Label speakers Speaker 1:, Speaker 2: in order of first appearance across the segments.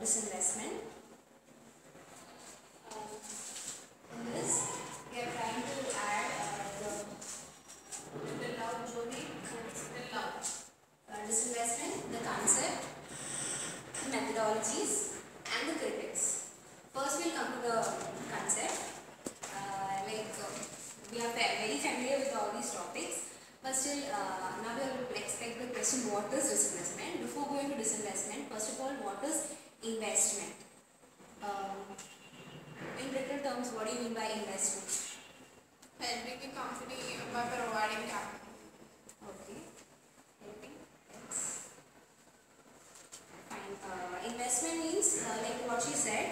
Speaker 1: disinvestment. In this, we are trying to add the Jomi disinvestment, the concept, the methodologies, and the critics. First, we'll come to the concept. We are very familiar with all these topics, but still, now we will expect the question: what is disinvestment? Before going to disinvestment, first of all, what is investment? In little terms, what do you mean by investment?
Speaker 2: Helping a company by providing capital.
Speaker 1: Okay. Helping. Yes. Fine. Investment means like what she said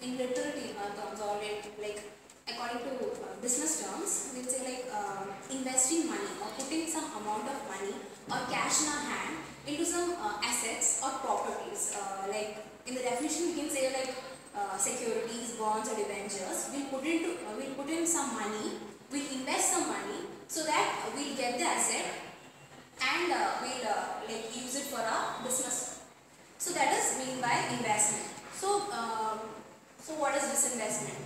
Speaker 1: in literal terms, or like according to business terms, we'll say like investing money or putting some amount of money or cash in our hand into some assets or properties. Like in the definition, we can say like securities, bonds, or debentures. We'll put in some money. We'll invest some money so that we'll get the asset and we'll like use it for our business. So that is mean by investment. So what is disinvestment?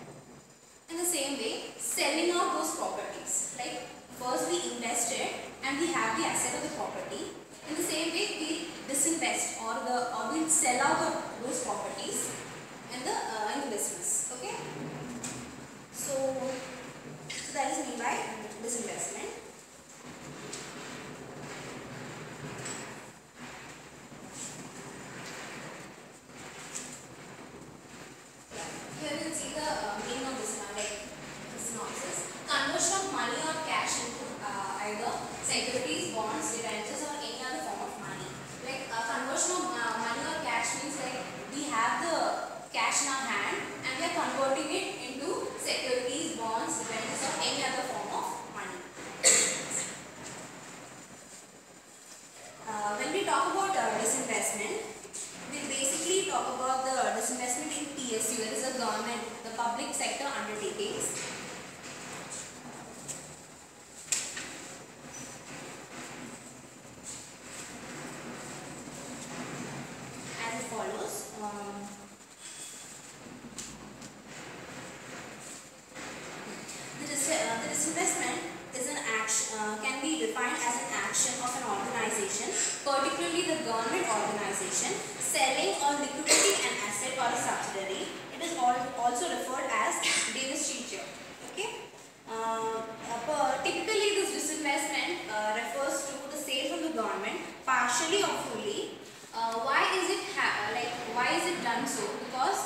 Speaker 1: In the same way, selling out those properties. Like first we invested and we have the asset of the property. In the same way, we disinvest or we'll sell out those properties in the business. Okay. So that is mean by disinvestment. Here we will see the meaning of this one, like synopsis. Conversion of money or cash into either securities, bonds, debentures, or any other form of money. Like conversion of money or cash means like we have the cash in our hand and we are converting it into securities, bonds, debentures, or any other form of money. When we talk about disinvestment, we basically talk about the disinvestment in PSU, that is the government, the public sector undertakings. As follows. The disinvestment is an action, can be defined as an action of an organization, particularly the government organization, selling or liquidating an asset or a subsidiary. It is also referred as divestiture. Okay. Typically, this disinvestment refers to the sale from the government, partially or fully. Why is it done so? Because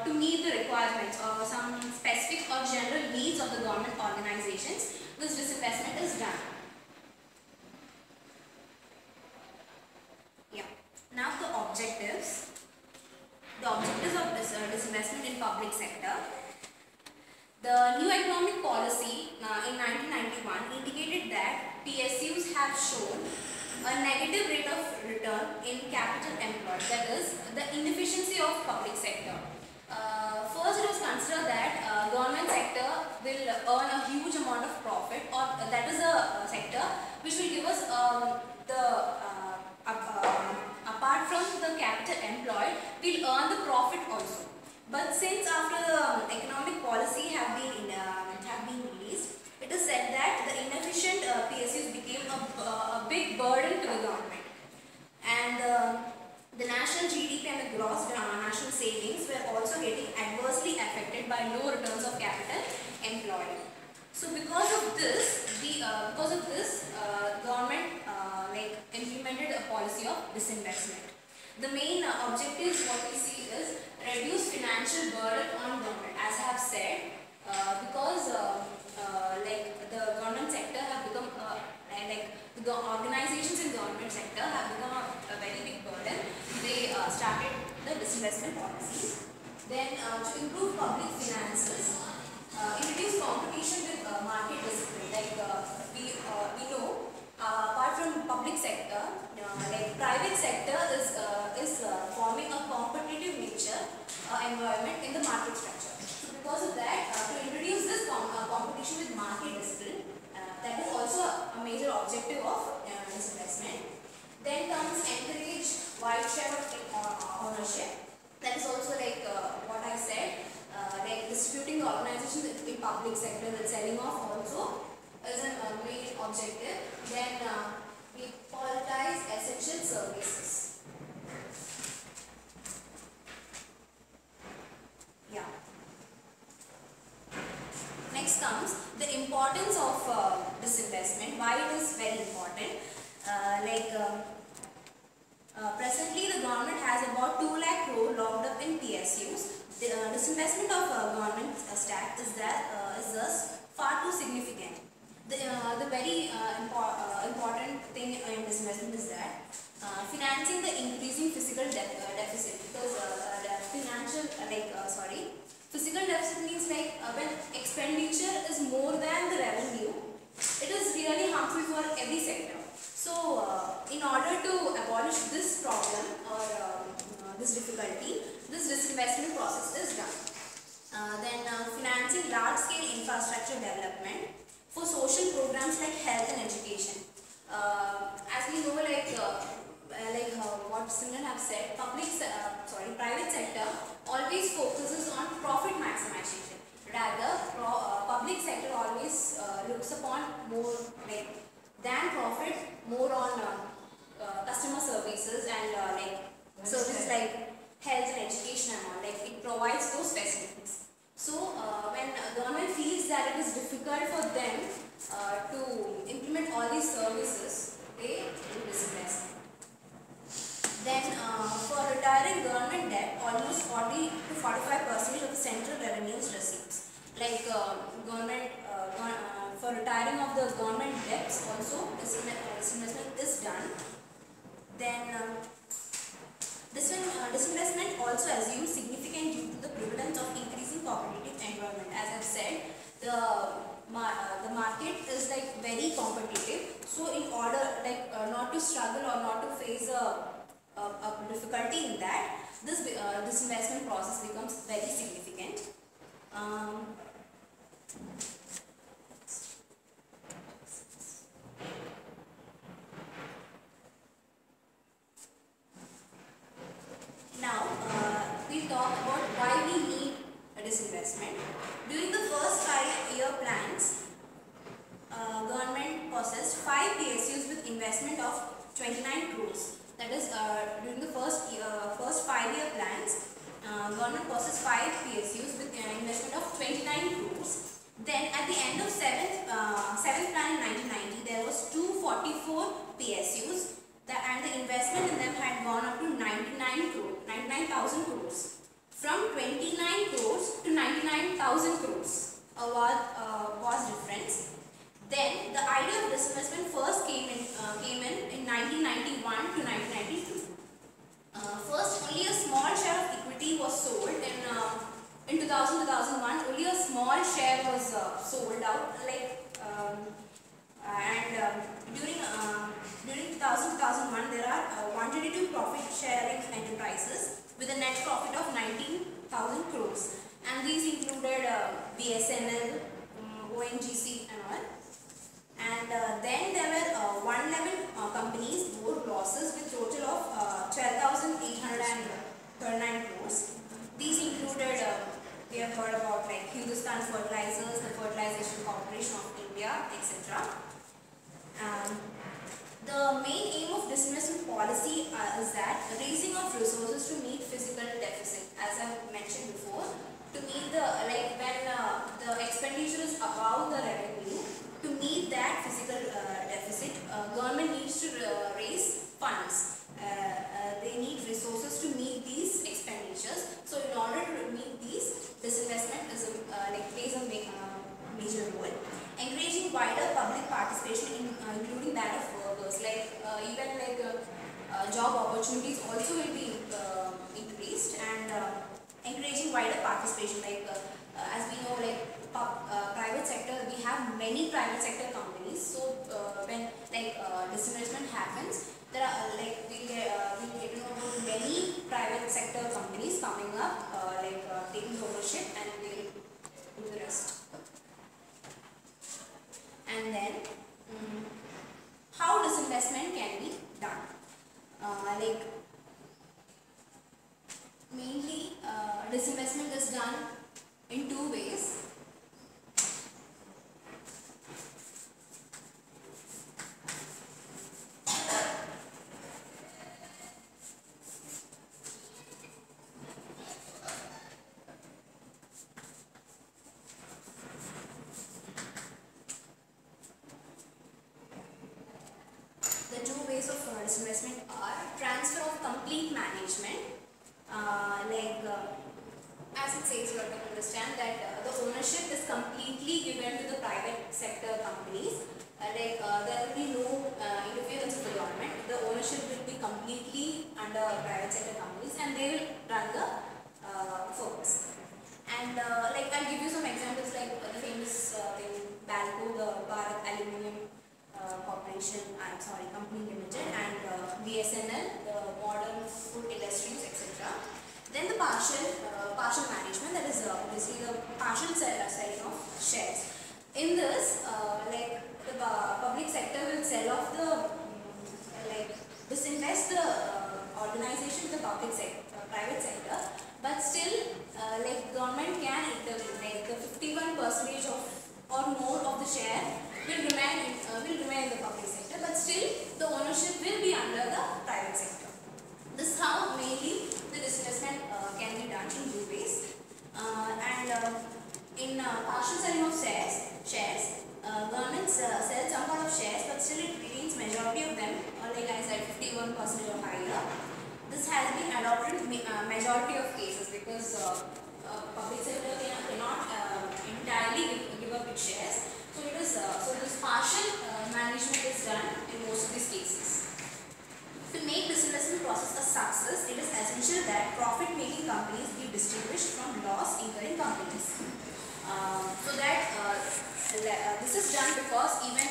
Speaker 1: to meet the requirements or some specific or general needs of the government organizations, this disinvestment is done. Yeah. Now the objectives. The objectives of this disinvestment in public sector. The new economic policy in 1991 indicated that PSUs have shown a negative rate of return in capital employed, that is the inefficiency of public sector. First, it was considered that government sector will earn a huge amount of profit, or that is a sector which will give us apart from the capital employed, we'll earn the profit also. But since after the economic policy have been released, it is said that the inefficient PSUs became a big burden to the government, and the national GDP and the gross national savings were also getting adversely affected by low returns of capital employed. So because of this, government implemented a policy of disinvestment. The main objectives what we see is reduce financial burden on government, as I have said, because the government sector have become the organizations in government sector have become a very big burden. They started the disinvestment policies. Then to improve public finances, introduce competition with market discipline. We know apart from public sector, private sector is forming a competitive nature environment in the market structure. So because of that, to introduce this competition with market discipline, that is also a major objective of disinvestment. Then comes encourage wide share of ownership. That is also public sector, the selling off also is a main objective. Then we politize essential services. Yeah. Next comes the importance of disinvestment. Why it is very important? Presently, the government has about 2 lakh crore locked up in PSUs. The disinvestment of government stack is thus far too significant. The very important thing in disinvestment is that financing the increasing physical deficit, because physical deficit means when expenditure is more than the revenue, it is really harmful for every sector. So, in order to abolish this problem or this difficulty, this disinvestment process is done. Then financing large-scale infrastructure development for social programs like health and education. As we know, what Simran have said, private sector always focuses on profit maximization. Rather, public sector always looks upon more than profit, more on customer services and services like health and education and all. It provides those facilities. So when government feels that it is difficult for them to implement all these services, they do disinvest. Then for retiring government debt, almost 40 to 45% of the central revenues receipts. For retiring of the government debts also, disinvestment is done. Then disinvestment also assumes significant due to the prevalence of increasing competitive environment. As I've said, the market is very competitive. So in order not to struggle or not to face a difficulty in that, this disinvestment process becomes very significant. Now, we'll talk about why we need a disinvestment. During the first 5-year plans, government possessed 5 PSUs with investment of 29 crores. That is, during the first 5-year plans, government possessed 5 PSUs with investment of 29 crores. Then, at the end of 7th plan in 1990, there was 244 PSUs. And the investment in them had gone up to 99,000 crores. From 29 crores to 99,000 crores was difference. Then the idea of disinvestment first came in 1991 to 1992. First, only a small share of equity was sold in 2000-2001. Only a small share was sold out. During 2000-2001, there are 122 profit-sharing enterprises with a net profit of 19,000 crores, and these included BSNL, ONGC, and all. And then there were 111 companies bore losses with total of 12,839 crores. These included, we have heard about Hindustan Fertilizers, the Fertilization Corporation of India, etc. The main aim of disinvestment policy is that raising of resources to meet physical deficit, as I mentioned before, to meet when the expenditure is above the revenue, to meet that physical deficit, government needs to raise funds. They need resources to meet these expenditures. So in order to meet these, disinvestment is plays a major role. Encouraging wider public participation, including that of workers, job opportunities also will be increased, and encouraging wider participation. As we know, private sector, we have many private sector companies. So when disinvestment happens, there are we get to know about many private sector companies coming up, taking ownership, and they do the rest. And then, how disinvestment can be done? Mainly, disinvestment is done in 2 ways. it says, you have to understand that the ownership is completely given to the private sector companies. There will be no interference of the government. The ownership will be completely under private sector companies, and they will run the firms. And I'll give you some examples, like the famous thing, Balco, the Bharat Aluminium Corporation, Company Limited, and BSNL, the Modern Food Industries, etc. Then the partial management, that is obviously the partial selling of shares. In this, the public sector will sell off the, disinvest the organization to the private sector, but still, government can intervene. Like the 51% of or more of the share will remain in the public sector, but still the ownership will be under the private sector. This is how mainly the disinvestment can be done in two ways. In partial selling of shares, government sells some part of shares, but still it retains majority of them, like I said, 51% or higher. This has been adopted in majority of cases because public sector cannot entirely give up its shares. So this partial management is done in most of these cases. To make disinvestment process a success, it is essential that profit-making companies be distinguished from loss-incurring companies. This is done because even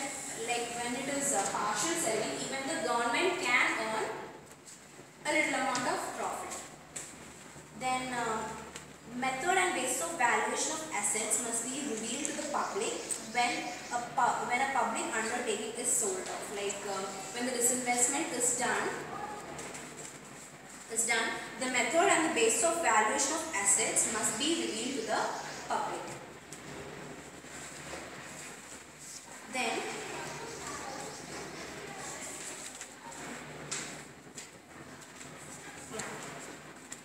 Speaker 1: when it is partial selling, even the government can earn a little amount of profit. Then method and basis of valuation of assets must be revealed to the public when a public undertaking is sold off. When the disinvestment is done, the method and the basis of valuation of assets must be revealed to the public. Then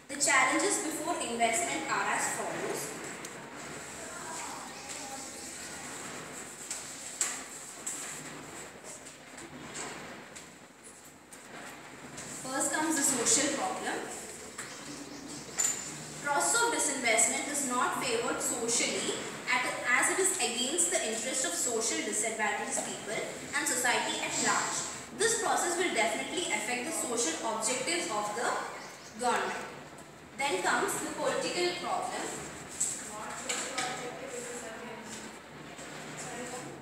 Speaker 1: the challenges before investment are as follows. First comes the social problem. Process of disinvestment is not favored socially as it is against the interest of social disadvantaged people and society at large. This process will definitely affect the social objectives of the government. Then comes the political problem.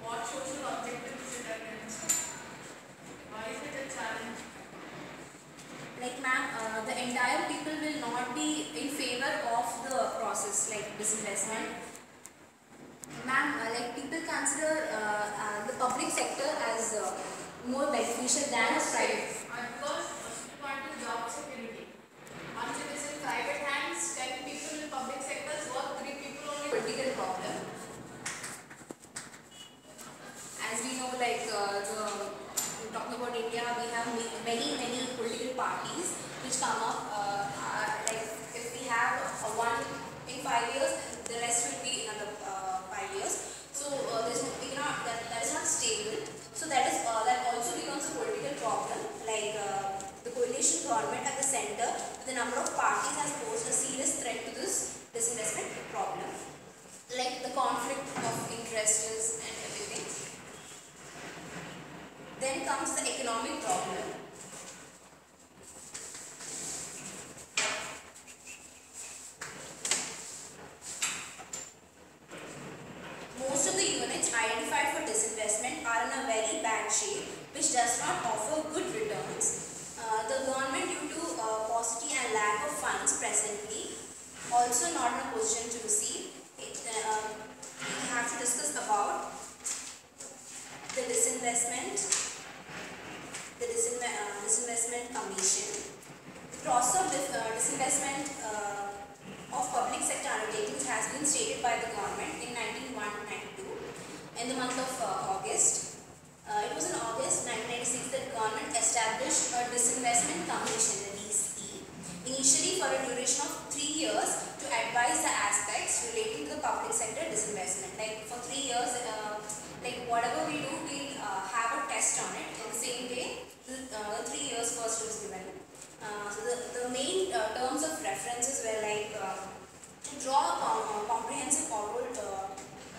Speaker 2: What social objective is it against? Why is it a challenge?
Speaker 1: Ma'am, the entire people will not be in favor of the process disinvestment. Ma'am, people consider the public sector as more beneficial than a private.
Speaker 2: Because you want the job security. Once it is in private hands, 10 people in public sectors work, 3 people only.
Speaker 1: Political problem. As we know, talking about India, we have many political parties which come up. If we have one in 5 years, the rest will be another 5 years. So that is not stable. So that also becomes a political problem. The coalition government at the center, the number of parties has posed a serious threat to this disinvestment problem. The conflict of interests and everything. Then comes the economic problem. Most of the units identified for disinvestment are in a very bad shape, which does not offer good returns. The government, due to paucity and lack of funds presently, also not in a position to receive. We have to discuss about the disinvestment commission. The process of disinvestment of public sector undertakings has been stated by the government in 1991-92 in the month of August. It was in August 1996 that government established a disinvestment commission, the DCE, initially for a duration of 3 years to advise the aspects relating to the public sector disinvestment. For 3 years, whatever we do, we'll have a test on it. In the same way, the 3 years first was given. So the main terms of references were to draw a comprehensive forward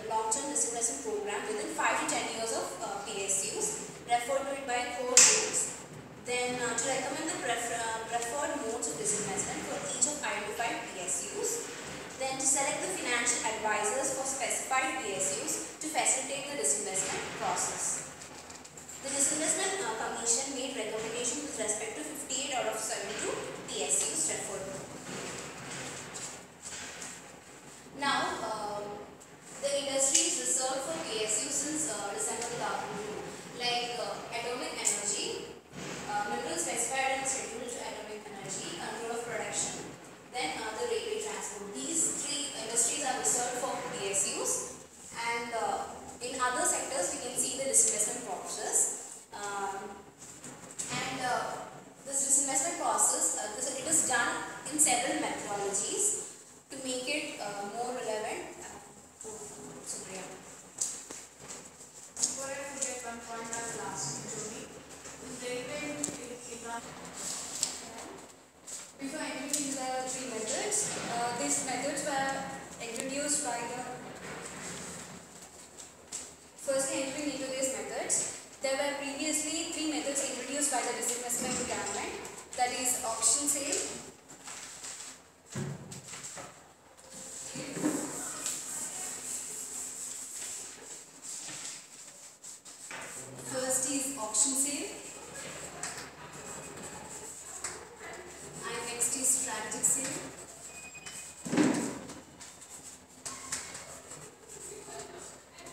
Speaker 1: long-term disinvestment program within 5 to 10 years of PSUs, referred to it by core groups. Then to recommend the preferred modes of disinvestment for each of identified PSUs. Then to select the financial advisors for specified PSUs to facilitate the disinvestment process. The Disinvestment Commission made recommendations with respect to 58 out of 72 PSUs referred to. Now, the industry is reserved for PSUs since December 2002, like atomic energy, minerals specified and scheduled to atomic energy, control of production, then the railway transport. These three industries are reserved for PSUs, and in other sectors we can see the disinvestment process. This disinvestment process, it is done in several methodologies to make it more relevant. Supriya.
Speaker 2: Before I forget one point I will ask you, Jomi.
Speaker 1: Before entering into the three methods, these methods were introduced by the firstly entering into these methods. There were previously three methods introduced by the disinvestment government, that is auction sale, first is auction sale, and next is strategic sale,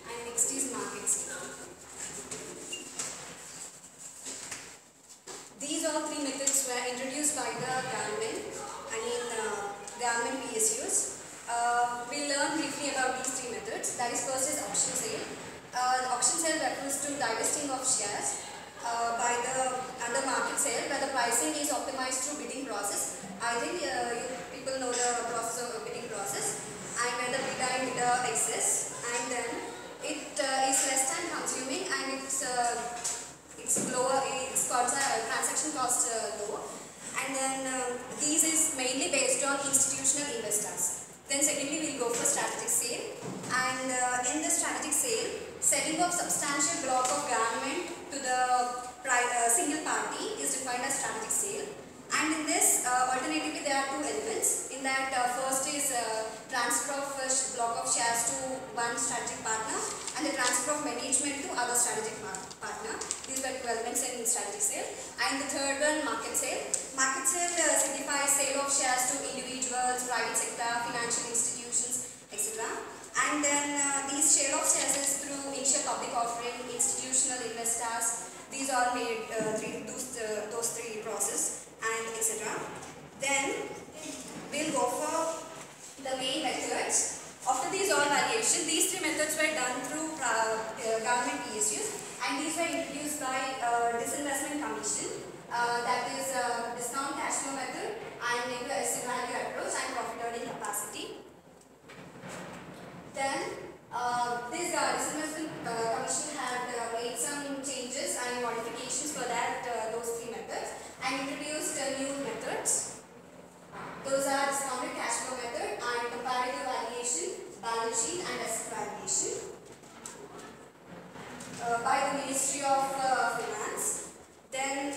Speaker 1: and next is market sale. These all three methods were introduced by the government, government PSUs. We'll learn briefly about these three methods. That is, first is auction sale. Auction sale refers to divesting of shares under market sale, where the pricing is optimized through bidding process. I think you people know the process of bidding process, and where the bidder and bidder exists, and then it is less time consuming, and it's lower, its transaction cost low, and then these is mainly based on institutional investors. Then secondly, we'll go for strategic sale, and in the strategic sale, selling of substantial block of garment to the single party is defined as strategic sale. And in this, alternatively, there are two elements. In that, first is transfer of block of shares to one strategic partner, and the transfer of management to other strategic partner. These were two elements in strategic sale. And the third one, market sale. Market sale signifies sale of shares to individuals, private sector, financial institutions, etc. And then these share of shares is through initial public offering, institutional investors. These are made those three process, and etc. Then we'll go for the main methods. After these all variation, these three methods were done through government PSUs, and these were introduced by Disinvestment Commission. That is discount cash flow method, and asset value approach, and profit earning capacity. Then this Disinvestment Commission had made some changes and modifications for that those three methods, and introduced new methods. Those are discounted cash flow method and comparative valuation, balance sheet, and asset valuation by the Ministry of Finance. Then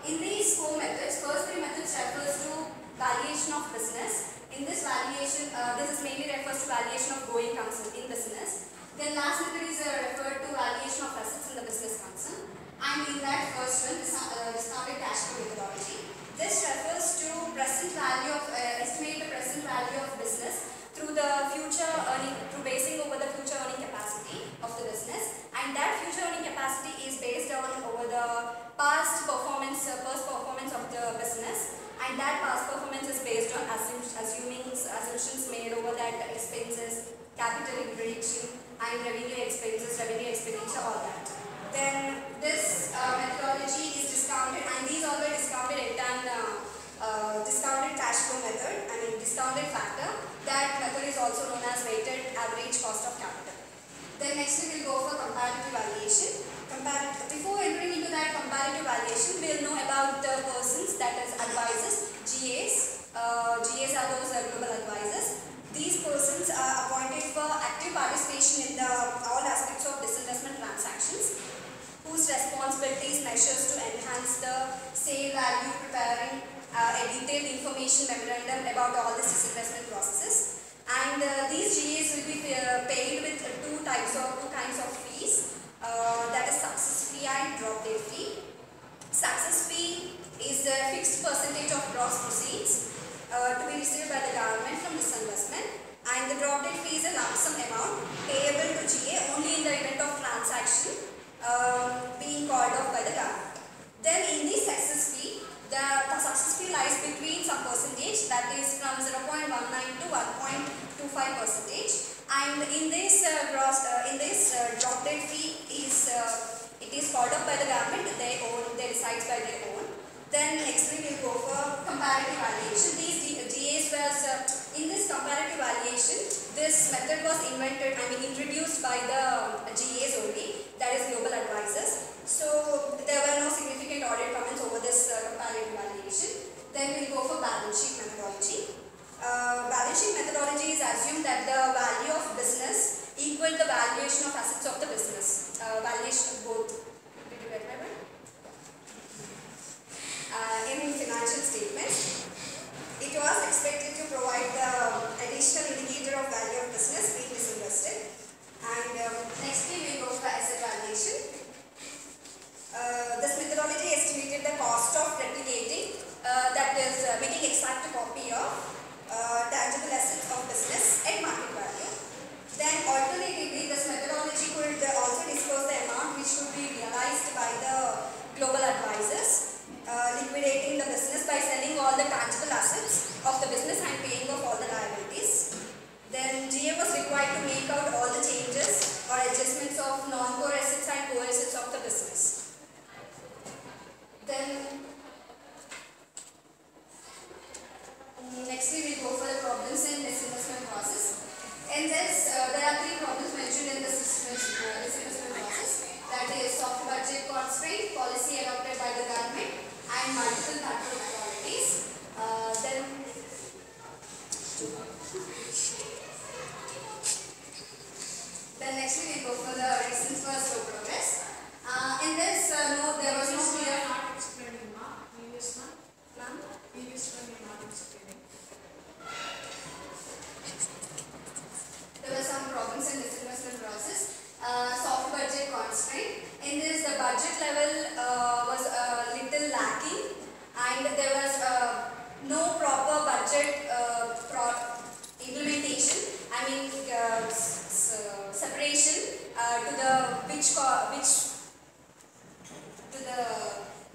Speaker 1: in these four methods, first three methods refers to valuation of business. In this valuation, this is mainly refers to valuation of going concern in business. Then last method is referred to valuation of assets in the business concern. And in that first one, discounted cash flow methodology. This refers to present value of estimate the present value of business through the future earning, through basing over the future earning capacity of the business, and that future earning capacity is based on over the past performance of the business, and that past performance is based on assumptions made over that expenses, capital prediction, and revenue expenditure, all that. Then this methodology is discounted, and these all were discounted discounted cash flow method, discounted factor. That method is also known as weighted average cost of capital. Then next we will go for comparative valuation. Before entering into that comparative valuation, we will know about the persons, that is advisors, GAs. GAs are those global advisors.
Speaker 3: responsibilities, measures to enhance the sale value, preparing a detailed information memorandum about all the disinvestment processes. And these GAs will be paid with two kinds of fees, that is success fee and drop dead fee. Success fee is a fixed percentage of gross proceeds to be received by the government from disinvestment, and the drop dead fee is a lump sum amount payable to GA only in the event of transaction being called off by the government. Then in the success fee, the success fee lies between some percentage, that is from 0.19 to 1.25 percentage, and in this drop dead fee it is called off by the government. They decides by their own. Then next we will go for comparative valuation. These GAs was in this comparative valuation, this method was introduced by the GAs only, that is global advisors. So there were no significant audit comments over this comparative valuation. Then we will go for balance sheet methodology. Balance sheet methodology is assumed that the value of business equal the valuation of assets of the business. Valuation of both. Did you get my point? In financial statements, it was expected to provide the additional indicator of value of business being disinvested. And next we will go for asset valuation. This methodology estimated the cost of replicating, that is making exact copy of tangible assets of business at market value. Then alternatively, this methodology could also disclose the amount which could be realized by the global advisors, liquidating the business by selling all the tangible assets of the business and paying off all the liabilities. Then GA was required to make out all the changes or adjustments of non-core assets and core assets of the business. Then next we will go for the problems in disinvestment process. In this, there are three problems mentioned in the disinvestment process, that is soft budget constraint, policy adopted by the government, and multiple control authorities. Then next we will go for the reasons for slow progress. In this, there was no clear.
Speaker 2: Not explaining, ma. Previous one.
Speaker 3: Ma'am?
Speaker 2: Previous one you're not explaining.
Speaker 3: There were some problems in this investment process. Soft budget constraint. In this, the budget level was a little lacking, and there was no proper budget implementation. Separation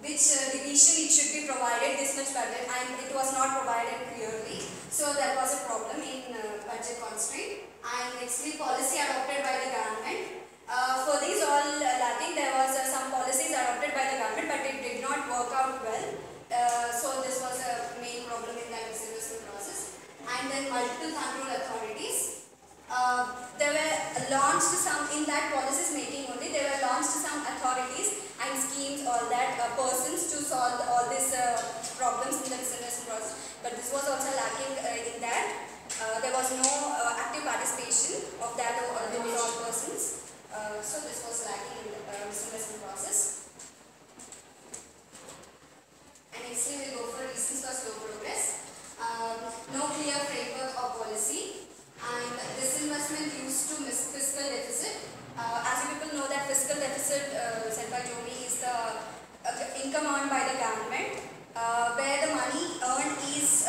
Speaker 3: which division it should be provided this much budget, and it was not provided clearly. So there was a problem in budget constraint. And nextly, policy adopted by the government. For these all lacking, there was some policies adopted by the government, but it did not work out well. So this was a main problem in that disinvestment process. And then multiple control authorities. There were launched some, in that policies making only, there were launched some authorities and schemes, all that persons to solve all these problems in the disinvestment process. But this was also lacking in that. There was no active participation of that those all persons. So this was lacking in the disinvestment process. And next we will go for reasons for slow progress. No clear framework or policy, and disinvestment used to miss fiscal deficit. As you people know that fiscal deficit set by Jomi is the income earned by the government, where the money earned is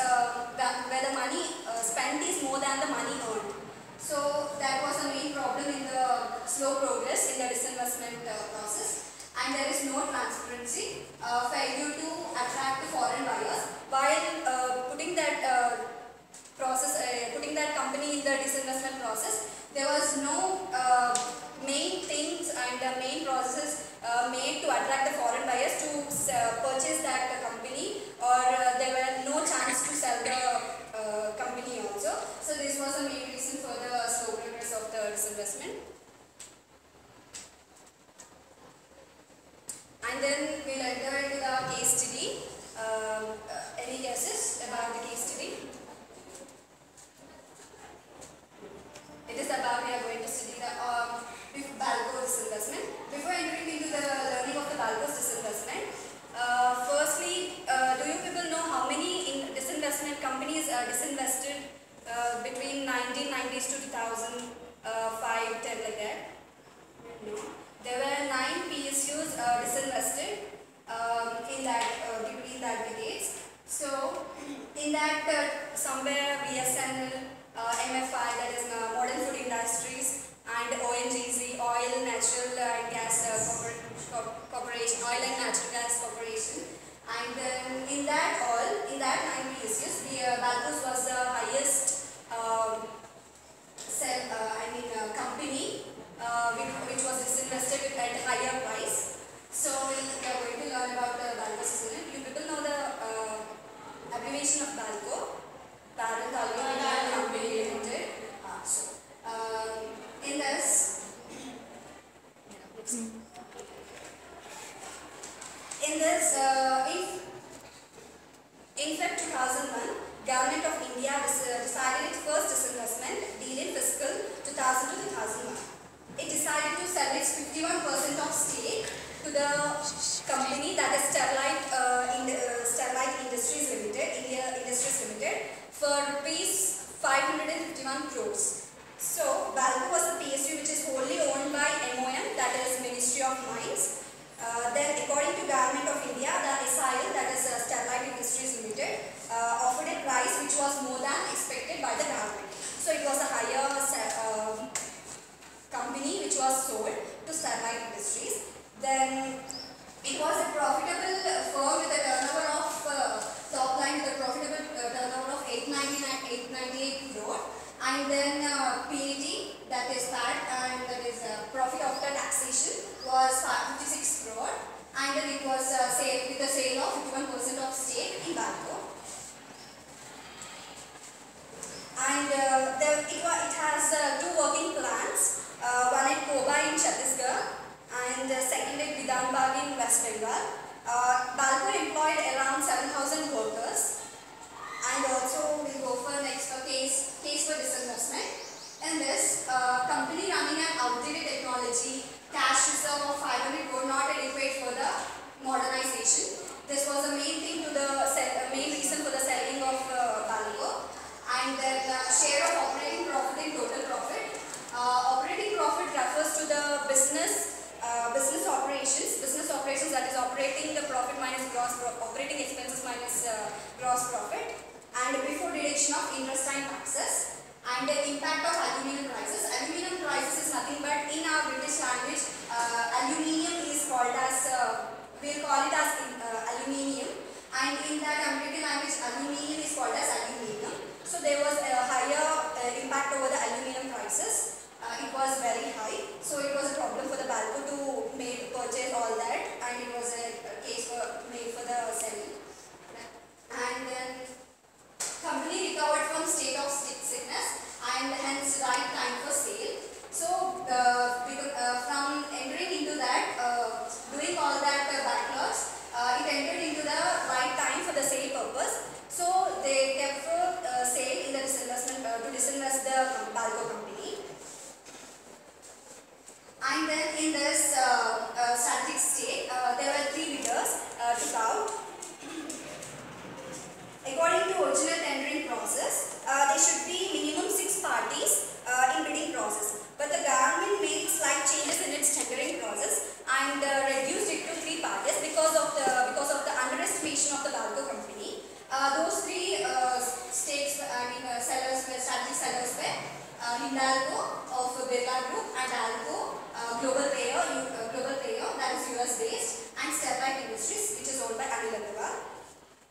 Speaker 3: disinvested between 1990s to 2005, 10 like that. No. There were 9 PSUs disinvested between that decades. So in that somewhere BSNL, MFI, that is Modern Food Industries, and ONGC, Oil, Natural and Gas Corporation, Oil and Natural Gas Corporation. And then in that 9 PSUs, Balcos was the highest company which was disinvested at a higher price. So we are going to learn about Balcos. You people know the abbreviation of Balco, Parent Aluminium Company Limited. In this, in Feb 2001, Government of India decided its first disinvestment deal in fiscal 2000 to 2001. It decided to sell its 51% of stake to the company, that is Sterlite Industries Limited, India Industries Limited, for rupees 551 crores. So Balco was a PSU which is wholly owned by MOM, that is Ministry of Mines. Then according to Government of India, the SIL, that is Sterlite Industries Limited, offered a price which was more than expected by the government. So it was a higher company which was sold to Sterlite Industries. Then it was a profitable firm with a turnover of top line with a profitable turnover of 898 crore, and then PAT, that is PAT, and that is profit after taxation, was 56 crore, and then it was with the sale of 51% of stake in Balco. And it has 2 working plants, one at Koba in Chhattisgarh and second at Vidhanbag in West Bengal. Balco employed around 7,000 workers. And also we'll go for next case for disinvestment. In this, company running an outdated technology, cash reserve of 500 crore not adequate for the modernization. This was the main thing to the main reason for the selling of Balco. And then share of operating profit in total profit. Operating profit refers to the business operations, that is operating the profit minus operating expenses minus gross profit, and before deduction of interest and taxes. And the impact of aluminium prices. Aluminium prices is nothing but, in our British language, aluminium is called as, we'll call it as aluminium, and in that American language, aluminium is called as aluminium. So there was a higher impact over the aluminium prices. It was very high, so it was a problem for the Balco to purchase all that, and it was a case made for the selling. And then company recovered from state of sickness and hence right time for sale. So from entering into that, doing all that backlogs, it entered into the right time for the sale purpose. So they kept for sale in the disinvestment to disinvest the Balco company. And then in this strategic state, there were 3 bidders took out. According to original tendering process, there should be minimum 6 parties in bidding process. But the government made slight changes in its tendering process and reduced it to 3 parties because of the underestimation of the Balco company. Those 3 strategic sellers were Hindalco of Birla Group and Alco, global player, that is US based, and Sterlite Industries, which is owned by Anil Agarwal.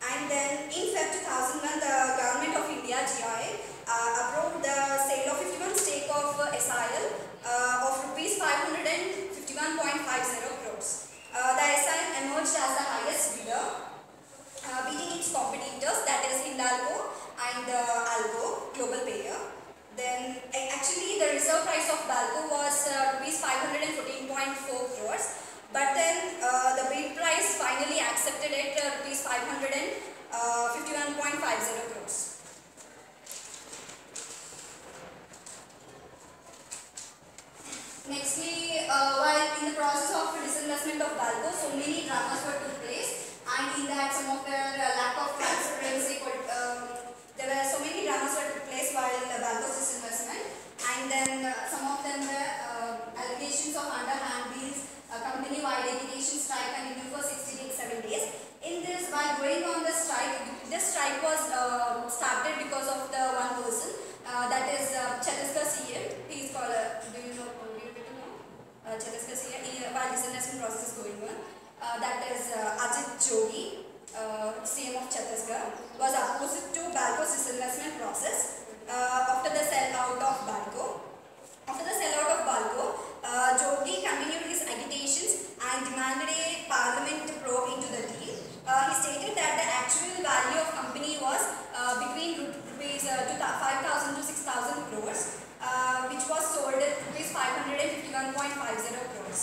Speaker 3: And then in Feb 2001, the Government of India, GIA, approved the sale of 51 stake of SIL of rupees 551.50 crores. The SIL emerged as the highest bidder, beating its competitors, that is Hindalco and Alco, global player. Then actually the reserve price of Balco was rupees 514.4 crores, but then the bid price finally accepted at rupees 551.50 crores. Nextly, while in the process of disinvestment of Balco, so many dramas took place, and in that some of their lack of transparency, there were so was started because of the one person, that is Chhattisgarh CM. He is called, do you know, Chhattisgarh CM, while disinvestment process is going on. That is Jomi, CM of Chhattisgarh, was opposed to Balco's disinvestment process after the sellout of Balco. After the sellout of Balco, Jogi continued his agitations and demanded a parliament probe into the deal. He stated that the actual value of company was between rupees 5,000 to 6,000 crores, which was sold at rupees 551.50 crores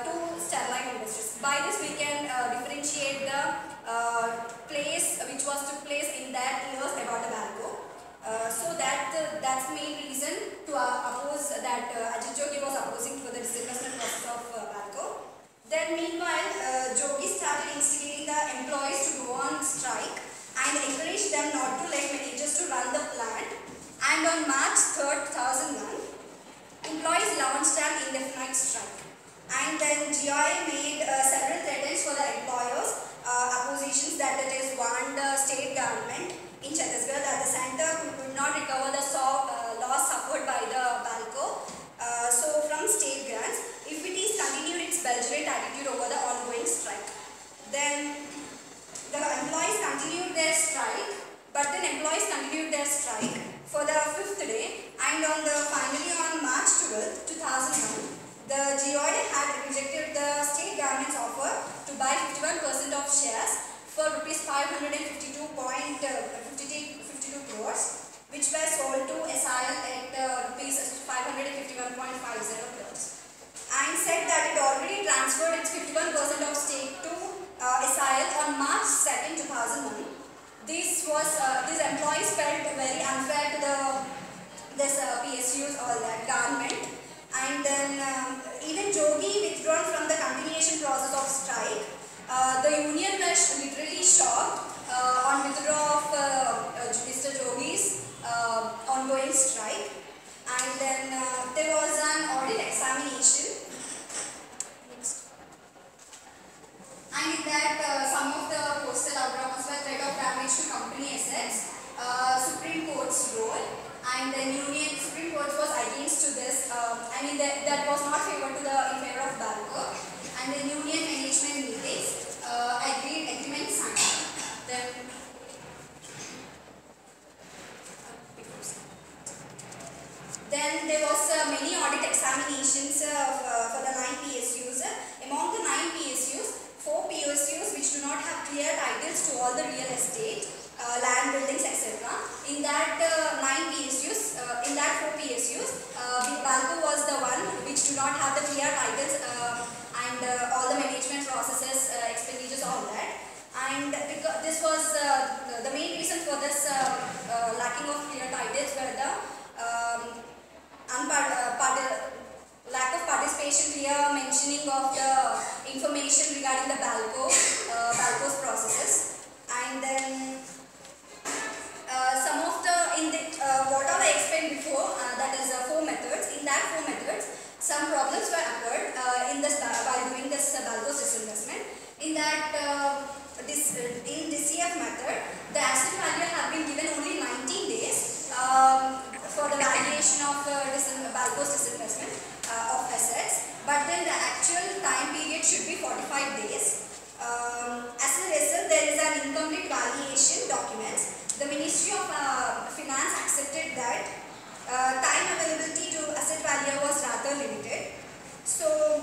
Speaker 3: to Sterling investors. By this, we can differentiate the place which was took place in that years about the Balco. So that's the main reason to oppose that Ajit Jogi was opposing for the disinvestment process of Balco. Then meanwhile, Jogi started instigating the employees to go on strike and encouraged them not to let managers to run the plant. And on March 3rd, 2001, employees launched an indefinite strike. And then GI made several threats for the employers, oppositions that it is one, the state government in Chhattisgarh, that the center could not recover the loss suffered by the Balco. So from state grants, if it is continued its belligerent attitude over the ongoing strike. Then the employees continued their strike, for the 5th day, and finally on March 12, 2001, the GOI had rejected the state government's offer to buy 51% of shares for rupees 552 crores, which were sold to SIL at rupees 551.50 crores, and said that it already transferred its 51% of stake to SIL on March 2nd, 2001. These employees felt very unfair to this PSUs or that government, and then even Jogi withdrawn from the continuation process of strike. The union was literally shocked on withdrawal of Mr. Jogi's ongoing strike, and then there was an audit examination. And in that some of the postal outcomes were threat of damage to company assets, Supreme Court's role, and then Supreme Court was against to this. That was not in favor of Balco, and the union management meetings agreement signed. Then there was many audit examinations for the 9 PSUs. Among the 9 PSUs, 4 PSUs which do not have clear titles to all the real estate, land, buildings, etc. In that 9 PSUs, in that 4 PSUs, Balco was the one which do not have the clear titles and all the management processes, expenditures, all that. And because this was the main reason for this lacking of clear titles were the lack of participation, clear mentioning of the information regarding the Balco's processes, and then some of what all I explained before, that is 4 methods. In that 4 methods, some problems were occurred while doing this Balco's disinvestment. In that in DCF method, the asset value have been given only 19 days for the valuation of Balco's disinvestment of assets, but then the actual time period should be 45 days. As a result, there is an incomplete valuation documents. The Ministry of Finance accepted that time availability to asset value was rather limited. So,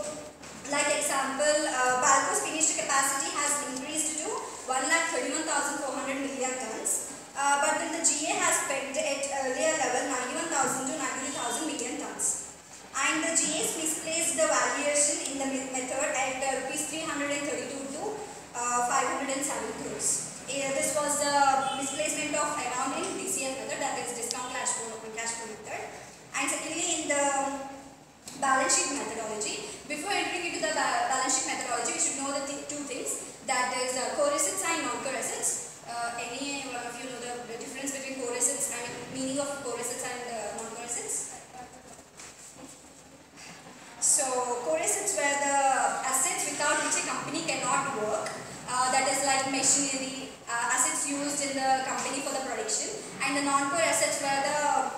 Speaker 3: like example, Balco's finished capacity has increased to 1,31,400 million tons, but then the GA has pegged at earlier level 91,000 to 93,000 million tons. And the GAs misplaced the valuation in the method at rupees 332 to 507 crores. This was the misplacement of amount in DCF method, that is discount cash flow method. And secondly, in the balance sheet methodology, before entering into the balance sheet methodology, we should know the two things, that is core assets and non-core assets. Any one of you know the difference between core assets and meaning of core assets and non-core assets? So core assets were the assets without which a company cannot work. That is like machinery, assets used in the company And the non-core assets were the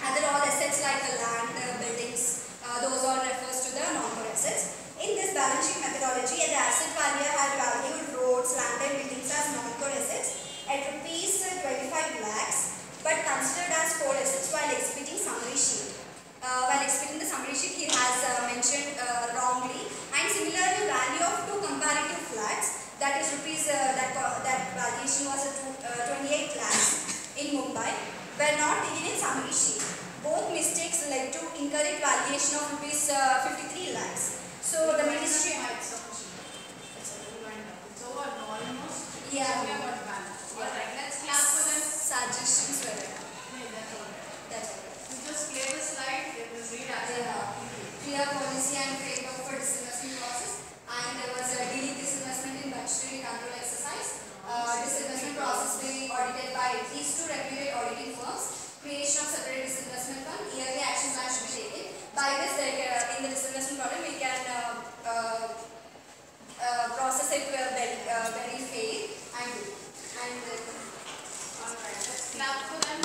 Speaker 3: other all assets like the land, buildings, those all refers to the non-core assets. In this balance sheet methodology, the asset valuer had valued roads, land and buildings as non-core assets at rupees 25 lakhs, but considered as core assets while executing summary sheet. While executing the summary sheet, he has mentioned wrongly. And similarly, value of two comparative flats, that is rupees that valuation was at 28 lakhs in Mumbai, were not taken in summary sheet. Both mistakes led to incorrect valuation of rupees 53 lakhs. So the ministry.
Speaker 2: So what? Almost.
Speaker 3: Yeah.
Speaker 2: We have got balance. Alright, let's clap for them.
Speaker 3: Suggestions were there.
Speaker 2: Yeah, that's all right.
Speaker 3: That's all right.
Speaker 2: We just clear the slide. They will read as
Speaker 3: Yeah. Clear policy and framework for disinvestment process, and there was a daily disinvestment in budgetary control exercise. Disinvestment process being audited by at least 2 reputed auditing firms. Creation of separate disinvestment fund. Yearly action plan should be taken. By this, in the disinvestment problem, we can process it very fair and good. And
Speaker 2: Alright, let's clap for them.